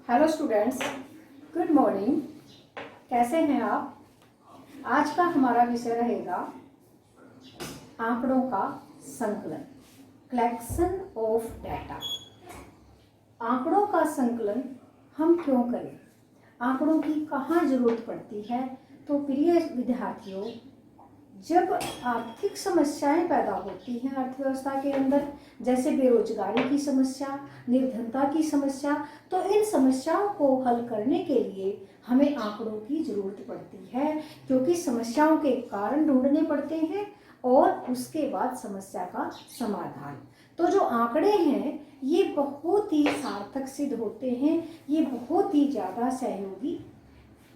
Hello students, good morning. कैसे हैं आप? आज का हमारा विषय रहेगा आंकड़ों का संकलन, कलेक्शन ऑफ डाटा। आंकड़ों का संकलन हम क्यों करें? आंकड़ों की कहाँ जरूरत पड़ती है? तो प्रिय विद्यार्थियों, जब आर्थिक समस्याएं पैदा होती हैं अर्थव्यवस्था के अंदर, जैसे बेरोजगारी की समस्या, निर्धनता की समस्या, तो इन समस्याओं को हल करने के लिए हमें आंकड़ों की जरूरत पड़ती है, क्योंकि समस्याओं के कारण ढूंढने पड़ते हैं और उसके बाद समस्या का समाधान। तो जो आंकड़े हैं ये बहुत ही सार्थक सिद्ध होते हैं, ये बहुत ही ज़्यादा सहयोगी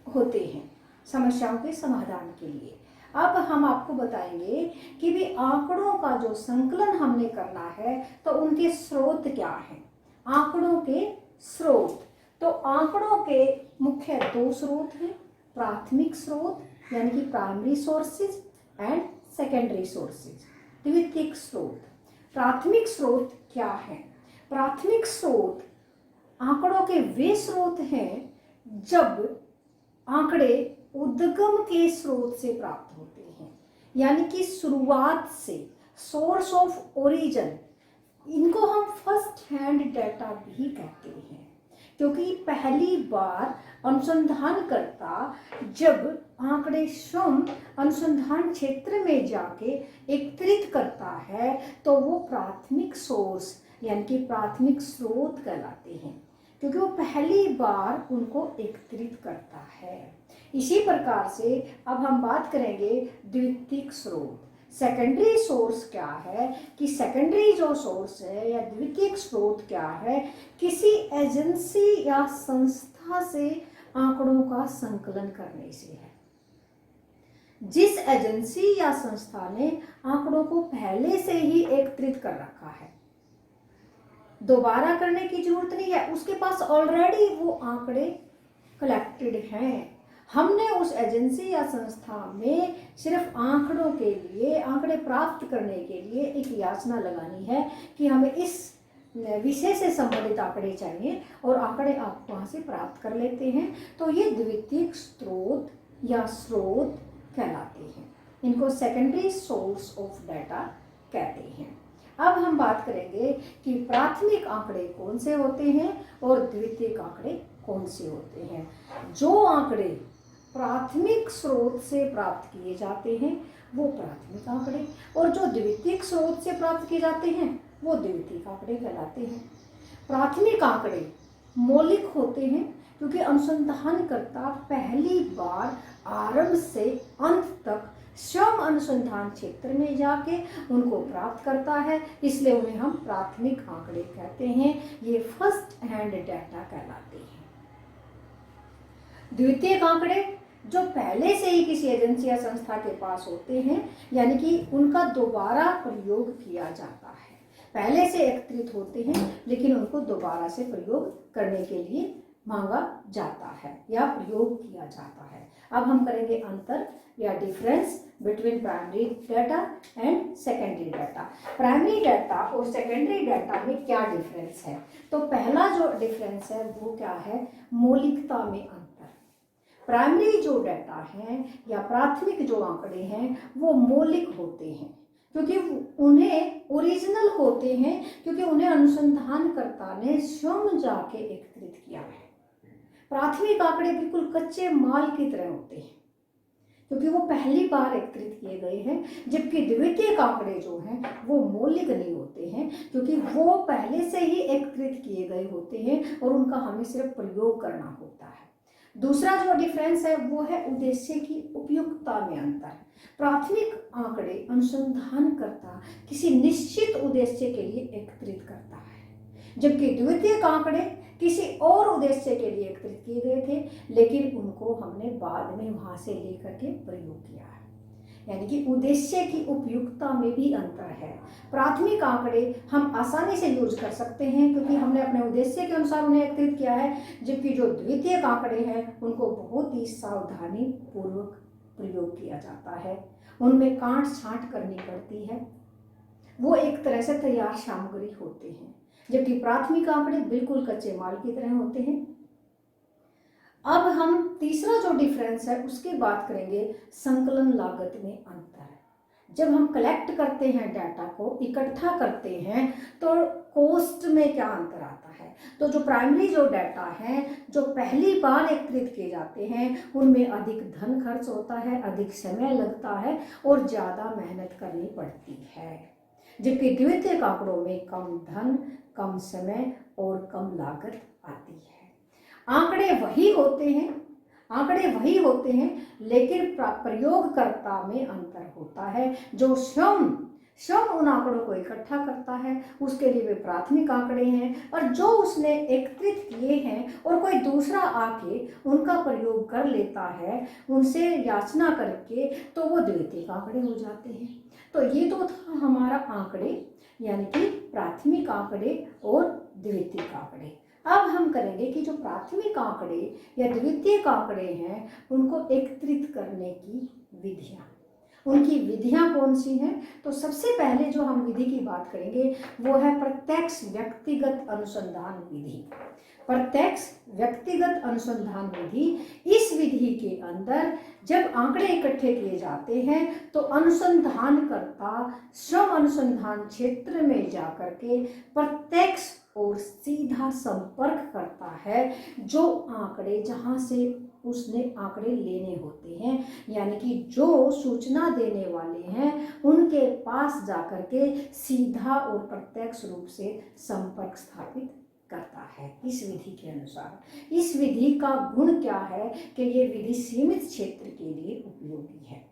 होते हैं समस्याओं के समाधान के लिए। अब हम आपको बताएंगे कि भी आंकड़ों का जो संकलन हमने करना है तो उनके स्रोत क्या हैं। आंकड़ों के स्रोत, तो आंकड़ों के मुख्य दो स्रोत हैं, प्राथमिक स्रोत यानी कि primary sources and secondary sources, द्वितीयक स्रोत। प्राथमिक स्रोत क्या है? प्राथमिक स्रोत आंकड़ों के वे स्रोत हैं जब आंकड़े उद्गम के स्रोत से प्राप्त होते हैं, यानी कि शुरुआत से, सोर्स ऑफ ओरिजिन। इनको हम फर्स्ट हैंड डाटा भी कहते हैं, क्योंकि पहली बार अनुसंधानकर्ता जब आंकड़े स्वयं अनुसंधान क्षेत्र में जाके एकत्रित करता है तो वो प्राथमिक सोर्स यानी कि प्राथमिक स्रोत कहलाते हैं, क्योंकि वो पहली बार उनको एकत्रित करता है। इसी प्रकार से अब हम बात करेंगे द्वितीयक स्रोत। सेकेंडरी सोर्स क्या है कि सेकेंडरी जो सोर्स है या द्वितीयक स्रोत क्या है, किसी एजेंसी या संस्था से आंकड़ों का संकलन करने से है। जिस एजेंसी या संस्था ने आंकड़ों को पहले से ही एकत्रित कर रखा है, दोबारा करने की जरूरत नहीं है, उसके पास ऑलरेडी वो आंकड़े कलेक्टेड हैं। हमने उस एजेंसी या संस्था में सिर्फ आंकड़ों के लिए, आंकड़े प्राप्त करने के लिए एक याचना लगानी है कि हमें इस विषय से संबंधित आंकड़े चाहिए और आंकड़े आप वहाँ से प्राप्त कर लेते हैं। तो ये द्वितीयक स्रोत या स्रोत कहलाते हैं। इनको सेकेंडरी सोर्स ऑफ डाटा कहते हैं। अब हम बात करेंगे कि प्राथमिक आंकड़े कौन से होते हैं और द्वितीयक आंकड़े कौन से होते हैं। जो आंकड़े प्राथमिक स्रोत से प्राप्त किए जाते हैं वो प्राथमिक आंकड़े, और जो द्वितीयक स्रोत से प्राप्त किए जाते हैं वो द्वितीयक आंकड़े कहलाते हैं। प्राथमिक आंकड़े मौलिक होते हैं, क्योंकि अनुसंधानकर्ता पहली बार आरंभ से अंत तक स्वयं अनुसंधान क्षेत्र में जाके उनको प्राप्त करता है, इसलिए उन्हें हम प्राथमिक आंकड़े कहते हैं। ये फर्स्ट हैंड डाटा कहलाते हैं। द्वितीयक आंकड़े जो पहले से ही किसी एजेंसी या संस्था के पास होते हैं, यानी कि उनका दोबारा प्रयोग किया जाता है। पहले से एकत्रित होते हैं लेकिन उनको दोबारा से प्रयोग करने के लिए मांगा जाता है या प्रयोग किया जाता है। अब हम करेंगे अंतर या difference between primary data and secondary data. Primary data और सेकेंडरी डाटा में क्या डिफरेंस है? तो पहला जो डिफरेंस है वो क्या है? मौलिकता में अंतर। प्राइमरी जो डाटा है या प्राथमिक जो आंकड़े हैं वो मौलिक होते हैं, क्योंकि उन्हें ओरिजिनल होते हैं, क्योंकि उन्हें अनुसंधानकर्ता ने स्वयं जाके एकत्रित किया है। प्राथमिक आंकड़े बिल्कुल कच्चे माल की तरह होते हैं, क्योंकि वो पहली बार एकत्रित किए गए हैं, जबकि द्वितीयक आंकड़े जो हैं वो मौलिक नहीं होते हैं, क्योंकि वो पहले से ही एकत्रित किए गए होते हैं और उनका हमें सिर्फ प्रयोग करना होता है। दूसरा जो डिफरेंस है वो है उद्देश्य की उपयुक्तता में अंतर। प्राथमिक आंकड़े अनुसंधानकर्ता किसी निश्चित उद्देश्य के लिए एकत्रित करता है, जबकि द्वितीयक आंकड़े किसी और उद्देश्य के लिए एकत्रित किए गए थे लेकिन उनको हमने बाद में वहां से लेकर के प्रयोग किया है, यानी कि उद्देश्य की उपयुक्तता में भी अंतर है। प्राथमिक आंकड़े हम आसानी से यूज कर सकते हैं क्योंकि हमने अपने उद्देश्य के अनुसार उन्हें एकत्रित किया है, जबकि जो द्वितीयक आंकड़े हैं उनको बहुत ही सावधानी पूर्वक प्रयोग किया जाता है, उनमें काट छांट करनी पड़ती है, वो एक तरह से तैयार सामग्री होते हैं, जबकि प्राथमिक आंकड़े बिल्कुल कच्चे माल की तरह होते हैं। अब हम तीसरा जो डिफरेंस है उसकी बात करेंगे, संकलन लागत में अंतर। जब हम कलेक्ट करते हैं डाटा को, इकट्ठा करते हैं, तो कॉस्ट में क्या अंतर आता है। तो जो प्राइमरी जो डाटा है, जो पहली बार एकत्रित किए जाते हैं, उनमें अधिक धन खर्च होता है, अधिक समय लगता है और ज़्यादा मेहनत करनी पड़ती है। जबकि द्वितीयक आंकड़ों में कम धन, कम समय और कम लागत आती है। आंकड़े वही होते हैं, लेकिन प्रयोगकर्ता में अंतर होता है। जो स्वयं उन आंकड़ों को इकट्ठा करता है, उसके लिए वे प्राथमिक आंकड़े हैं, और जो उसने एकत्रित किए हैं और कोई दूसरा आके उनका प्रयोग कर लेता है, उनसे याचना करके, तो वो द्वितीयक आंकड़े हो जाते हैं। तो ये तो था हमारा आंकड़े, यानी कि प्राथमिक आंकड़े और द्वितीयक आंकड़े। अब हम करेंगे कि जो प्राथमिक आंकड़े या द्वितीयक आंकड़े हैं, उनको एकत्रित करने की विधियां। उनकी विधियां कौन सी हैं? तो सबसे पहले जो हम विधि की बात करेंगे वो है प्रत्यक्ष व्यक्तिगत अनुसंधान विधि। प्रत्यक्ष व्यक्तिगत अनुसंधान विधि। इस विधि के अंदर जब आंकड़े इकट्ठे किए जाते हैं तो अनुसंधानकर्ता श्रम अनुसंधान क्षेत्र में जाकर के प्रत्यक्ष और सीधा संपर्क करता है जो आंकड़े, जहां से उसने आंकड़े लेने होते हैं, यानी कि जो सूचना देने वाले हैं उनके पास जाकर के सीधा और प्रत्यक्ष रूप से संपर्क स्थापित करता है। इस विधि के अनुसार इस विधि का गुण क्या है कि ये विधि सीमित क्षेत्र के लिए उपयोगी है,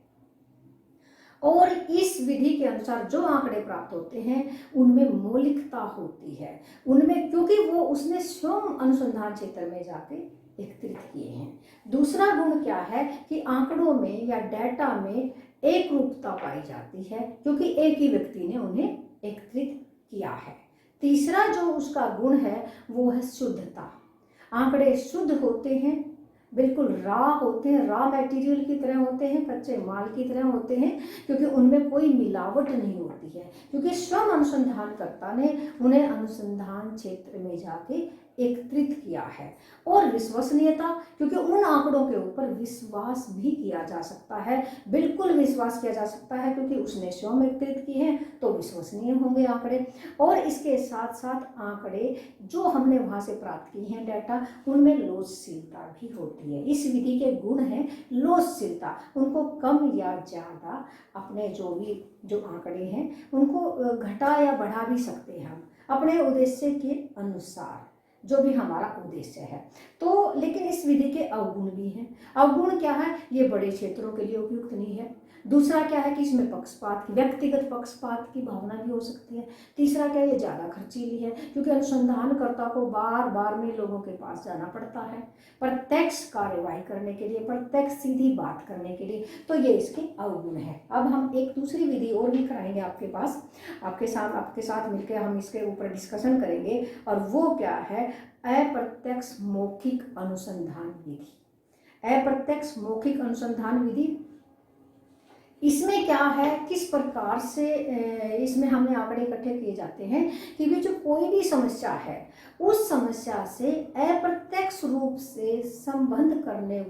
और इस विधि के अनुसार जो आंकड़े प्राप्त होते हैं उनमें मौलिकता होती है, उनमें, क्योंकि वो उसने स्वयं अनुसंधान क्षेत्र में जाके एकत्रित किए हैं। दूसरा गुण क्या है कि आंकड़ों में या डेटा में एक रूपता पाई जाती है, क्योंकि एक ही व्यक्ति ने उन्हें एकत्रित किया है। तीसरा जो उसका गुण है वो है शुद्धता। आंकड़े शुद्ध होते हैं, बिल्कुल रॉ होते हैं, रॉ मटेरियल की तरह होते हैं, कच्चे माल की तरह होते हैं, क्योंकि उनमें कोई मिलावट नहीं होती है, क्योंकि स्वयं अनुसंधानकर्ता ने उन्हें अनुसंधान क्षेत्र में जाके एकत्रित किया है। और विश्वसनीयता, क्योंकि उन आंकड़ों के ऊपर विश्वास भी किया जा सकता है, बिल्कुल विश्वास किया जा सकता है, क्योंकि उसने स्वयं एकत्रित किए हैं तो विश्वसनीय होंगे आंकड़े। और इसके साथ साथ आंकड़े जो हमने वहाँ से प्राप्त किए हैं डाटा, उनमें लोचशीलता भी होती है। इस विधि के गुण हैं लोचशीलता, उनको कम या ज़्यादा अपने जो आंकड़े हैं उनको घटा या बढ़ा भी सकते हैं हम अपने उद्देश्य के अनुसार, जो भी हमारा उद्देश्य है। तो लेकिन इस विधि के अवगुण भी हैं। अवगुण क्या है? ये बड़े क्षेत्रों के लिए उपयुक्त नहीं है। दूसरा क्या है कि इसमें पक्षपात, व्यक्तिगत पक्षपात की भावना भी हो सकती है। तीसरा क्या, ये ज़्यादा खर्चीली है, क्योंकि अनुसंधानकर्ता को बार बार में लोगों के पास जाना पड़ता है प्रत्यक्ष कार्यवाही करने के लिए, प्रत्यक्ष सीधी बात करने के लिए। तो ये इसके अवगुण है। अब हम एक दूसरी विधि और भी कराएंगे आपके साथ मिलकर हम इसके ऊपर डिस्कशन करेंगे, और वो क्या है, अप्रत्यक्ष मौखिक अनुसंधान विधि। अप्रत्यक्ष मौखिक अनुसंधान विधि, इसमें क्या है, किस प्रकार से इसमें हमने आंकड़े इकट्ठे किए जाते हैं कि भी जो कोई भी समस्या है उस समस्या से अप्रत्यक्ष रूप से संबंध रखने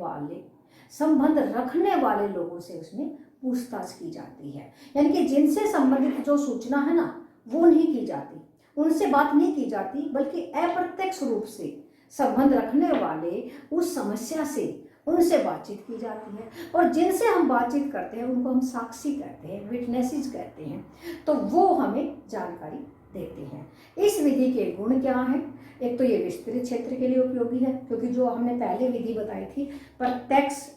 वाले लोगों से उसमें पूछताछ की जाती है। यानी कि जिनसे संबंधित जो सूचना है ना, वो नहीं की जाती, उनसे बात नहीं की जाती, बल्कि अप्रत्यक्ष रूप से संबंध रखने वाले उस समस्या से उनसे बातचीत की जाती है। और जिनसे हम बातचीत करते हैं उनको हम साक्षी कहते हैं, विटनेसेस कहते हैं, तो वो हमें जानकारी देते हैं। इस विधि के गुण क्या हैं? एक तो ये विस्तृत क्षेत्र के लिए उपयोगी है, क्योंकि जो हमने पहले विधि बताई थी प्रत्यक्ष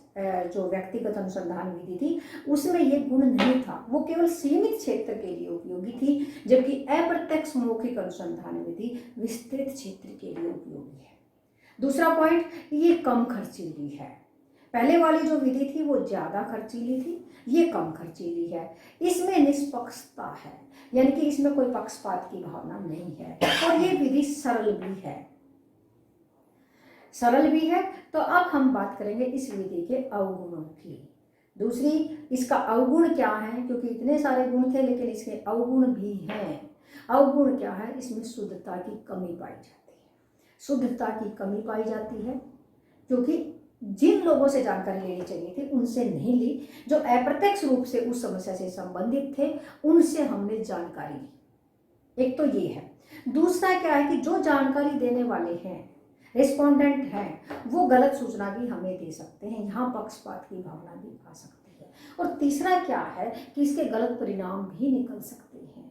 जो व्यक्तिगत अनुसंधान विधि थी, उसमें ये गुण नहीं था, वो केवल सीमित क्षेत्र के लिए उपयोगी थी, जबकि अप्रत्यक्ष मौखिक अनुसंधान विधि विस्तृत क्षेत्र के लिए उपयोगी है। दूसरा पॉइंट, ये कम खर्चीली है। पहले वाली जो विधि थी वो ज़्यादा खर्चीली थी, ये कम खर्चीली है। इसमें निष्पक्षता है, यानी कि इसमें कोई पक्षपात की भावना नहीं है, और ये विधि सरल भी है। तो अब हम बात करेंगे इस विधि के अवगुणों की। दूसरी, इसका अवगुण क्या है, क्योंकि इतने सारे गुण थे लेकिन इसके अवगुण भी हैं। अवगुण क्या है? इसमें शुद्धता की कमी पाई जाती है। शुद्धता की कमी पाई जाती है, क्योंकि जिन लोगों से जानकारी लेनी चाहिए थी उनसे नहीं ली, जो अप्रत्यक्ष रूप से उस समस्या से संबंधित थे उनसे हमने जानकारी ली। एक तो ये है। दूसरा क्या है कि जो जानकारी देने वाले हैं, रिस्पोंडेंट हैं, वो गलत सूचना भी हमें दे सकते हैं, यहाँ पक्षपात की भावना भी आ सकती है। और तीसरा क्या है कि इसके गलत परिणाम भी निकल सकते हैं,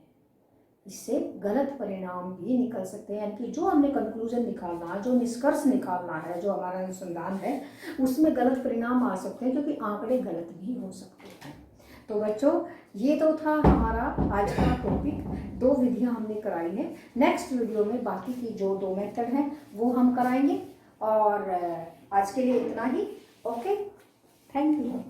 इससे गलत परिणाम भी निकल सकते हैं, यानी कि जो हमने कंक्लूजन निकालना है, जो निष्कर्ष निकालना है, जो हमारा अनुसंधान है, उसमें गलत परिणाम आ सकते हैं, क्योंकि आंकड़े गलत भी हो सकते हैं। तो बच्चों, ये तो था हमारा आज का टॉपिक। 2 विधियां हमने कराई हैं। नेक्स्ट वीडियो में बाकी की जो 2 मेथड हैं वो हम कराएंगे। और आज के लिए इतना ही। Okay, thank you.